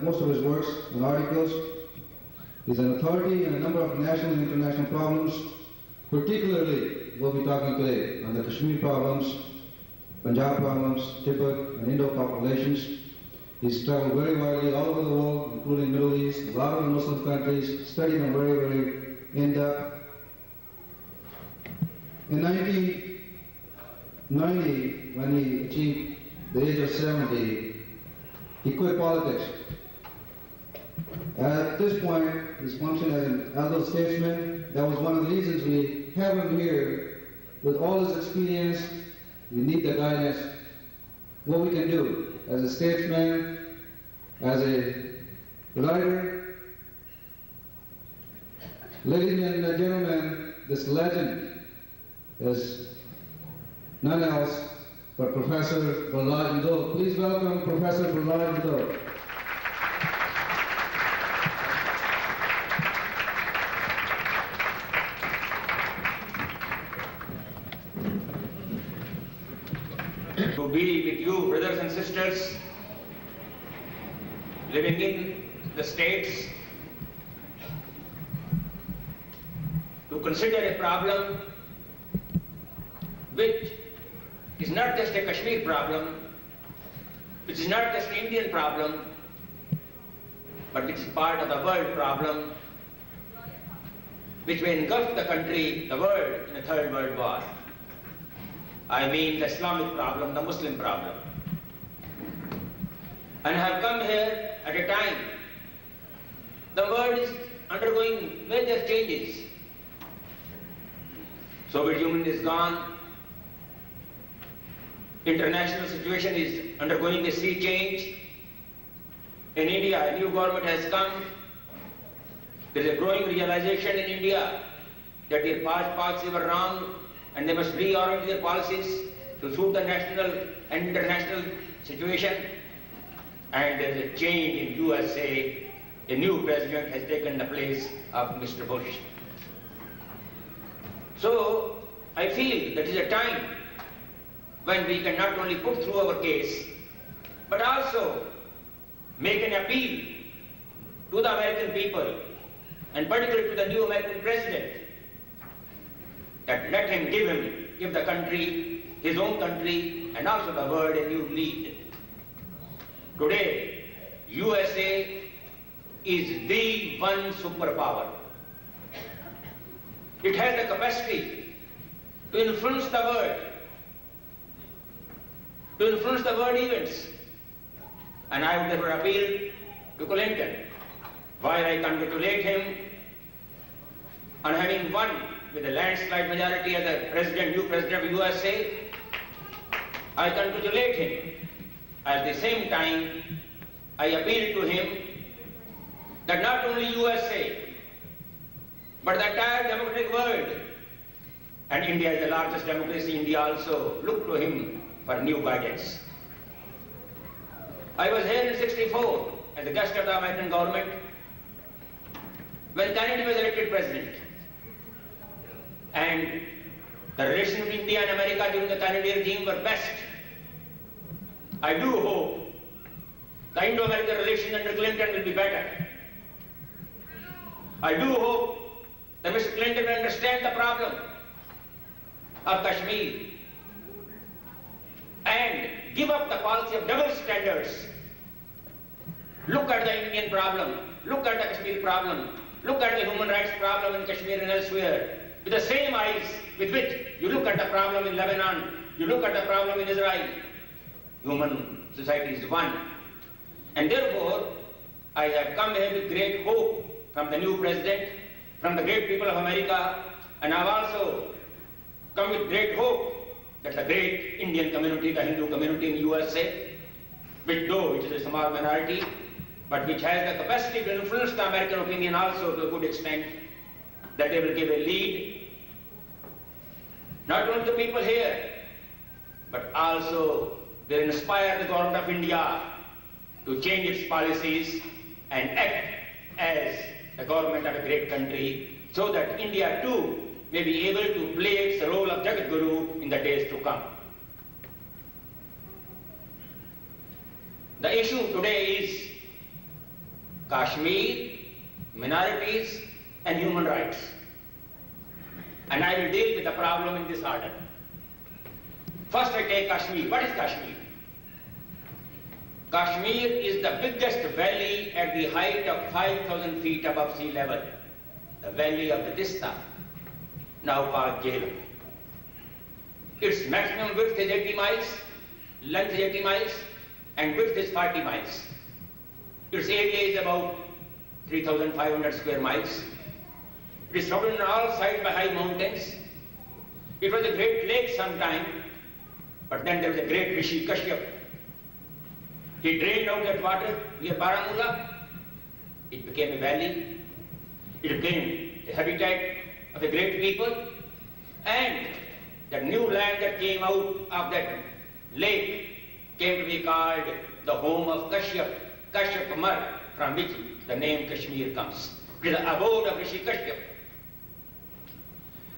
most of his works and articles. He's an authority in a number of national and international problems. Particularly, we'll be talking today on the Kashmir problems, Punjab problems, Tibet, and Indo populations. He's traveled very widely all over the world, including the Middle East, a lot of the Muslim countries, studied them very, very in-depth. In 1990, when he achieved the age of 70, he quit politics. At this point, he's functioned as an adult statesman. That was one of the reasons we have him here. With all his experience, we need the guidance, what we can do as a statesman, as a writer. Ladies and gentlemen, this legend is none else but Professor Prahlad Jadhav. Please welcome Professor Prahlad Jadhav. To be with you, brothers and sisters, living in the States, to consider a problem which is not just a Kashmir problem, which is not just an Indian problem, but which is part of the world problem, which may engulf the country, the world, in a third world war. I mean the Islamic problem, the Muslim problem. And have come here at a time the world is undergoing major changes. Soviet Union is gone. International situation is undergoing a sea change. In India, a new government has come. There is a growing realization in India that their past policies were wrong, and they must reorient their policies to suit the national and international situation. And there is a change in USA. A new president has taken the place of Mr. Bush. So I feel that is a time when we can not only put through our case, but also make an appeal to the American people, and particularly to the new American president, that let him give the country, his own country, and also the world a new lead. Today, USA is the one superpower. It has the capacity to influence the world events. And I would therefore appeal to Clinton, while I congratulate him on having won with a landslide majority as the new president of USA, I congratulate him. At the same time, I appeal to him that not only USA, but the entire democratic world, and India is the largest democracy, India also, look to him for new guidance. I was here in '64 as a guest of the American government when Kennedy was elected president. And the relations between India and America during the Kennedy regime were best. I do hope the Indo-American relations under Clinton will be better. I do hope that Mr. Clinton will understand the problem of Kashmir and give up the policy of double standards. Look at the Indian problem, look at the Kashmir problem, look at the human rights problem in Kashmir and elsewhere with the same eyes with which you look at the problem in Lebanon, you look at the problem in Israel. Human society is one. And therefore, I have come here with great hope from the new president, from the great people of America, and I have also come with great hope that the great Indian community, the Hindu community in USA, which though it is a small minority, but which has the capacity to influence the American opinion also to a good extent, that they will give a lead, not only to people here, but also they inspire the government of India to change its policies and act as the government of a great country, so that India too may be able to play its role of Jagat Guru in the days to come. The issue today is Kashmir, minorities, and human rights. And I will deal with the problem in this order. First I take Kashmir. What is Kashmir? Kashmir is the biggest valley at the height of 5,000 feet above sea level. The valley of the Tista, now called Jhelum. Its maximum width is 80 miles, length is 80 miles, and width is 40 miles. Its area is about 3,500 square miles. It is surrounded on all sides by high mountains. It was a great lake sometime, but then there was a great Rishi Kashyap. He drained out that water near Baramulla. It became a valley. It became a habitat of a great people. And the new land that came out of that lake came to be called the home of Kashyap, Kashyap Mar, from which the name Kashmir comes. It is the abode of Rishi Kashyap.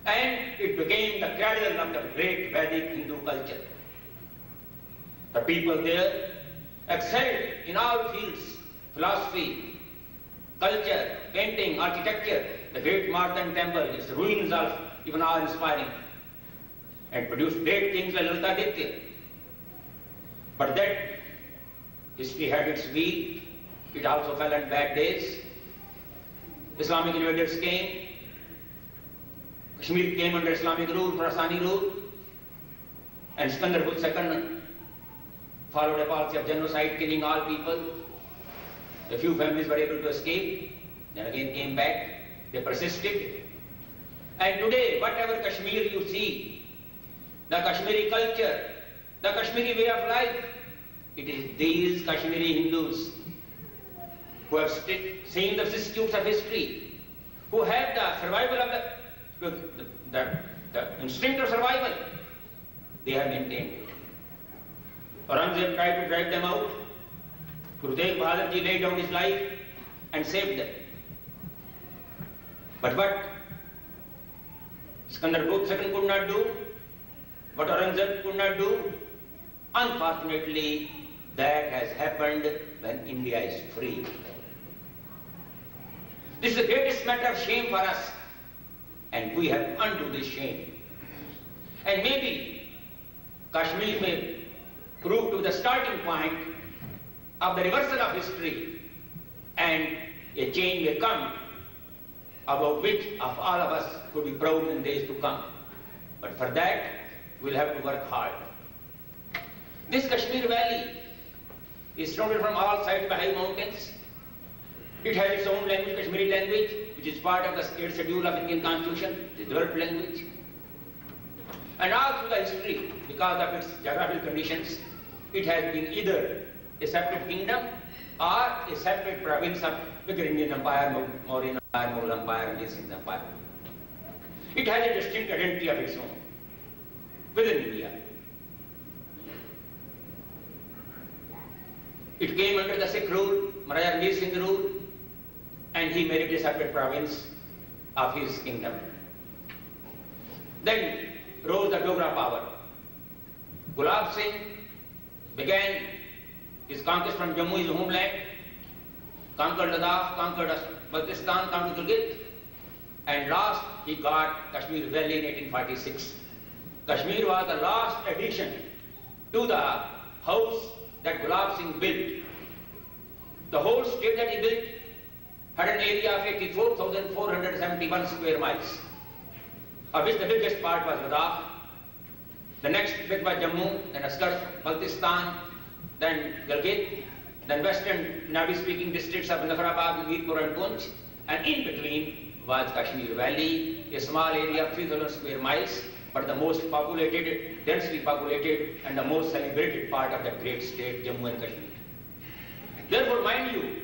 And it became the cradle of the great Vedic Hindu culture. The people there excelled in all fields, philosophy, culture, painting, architecture. The great Mardan temple, its ruins are even awe-inspiring, and produced great things like Lalita. But that history had its wheel. It also fell on bad days. Islamic invaders came. Kashmir came under Islamic rule, Khorasani rule, and Sikandar Butt II followed a policy of genocide, killing all people. A few families were able to escape, then again came back. They persisted. And today, whatever Kashmir you see, the Kashmiri culture, the Kashmiri way of life, it is these Kashmiri Hindus who have seen the vicissitudes of history, who have the survival of the instinct of survival. They have maintained it. Aurangzeb tried to drive them out. Guru Tegh Bahadur Ji laid down his life and saved them. But what Sikandar Butt II could not do, what Aurangzeb could not do, unfortunately, that has happened when India is free. This is the greatest matter of shame for us, and we have to undo this shame. And maybe Kashmir may prove to be the starting point of the reversal of history, and a change may come about which of all of us could be proud in days to come. But for that, we'll have to work hard. This Kashmir Valley is surrounded from all sides by high mountains. It has its own language, Kashmiri language, which is part of the 8th schedule of Indian Constitution, the developed language. And all through the history, because of its geographical conditions, it has been either a separate kingdom or a separate province of bigger Indian Empire, Mauryan Empire, Mughal Empire, and Sindh Empire. It has a distinct identity of its own within India. It came under the Sikh rule, Maharaja Ranjit Singh rule, and he made it a separate province of his kingdom. Then rose the Dogra power. Gulab Singh began his conquest from Jammu, his homeland, conquered Ladakh, conquered Baltistan, conquered Gilgit, and last he got Kashmir Valley in 1846. Kashmir was the last addition to the house that Gulab Singh built. The whole state that he built had an area of 84,471 square miles, of which the biggest part was Ladakh. The next bit was Jammu, then Asgar, Baltistan, then Gilgit, then western Nadi-speaking districts of Muzaffarabad, Mirpur and Punch, and in between was Kashmir Valley, a small area of 3,000 square miles, but the most populated, densely populated, and the most celebrated part of the great state, Jammu and Kashmir. Therefore, mind you,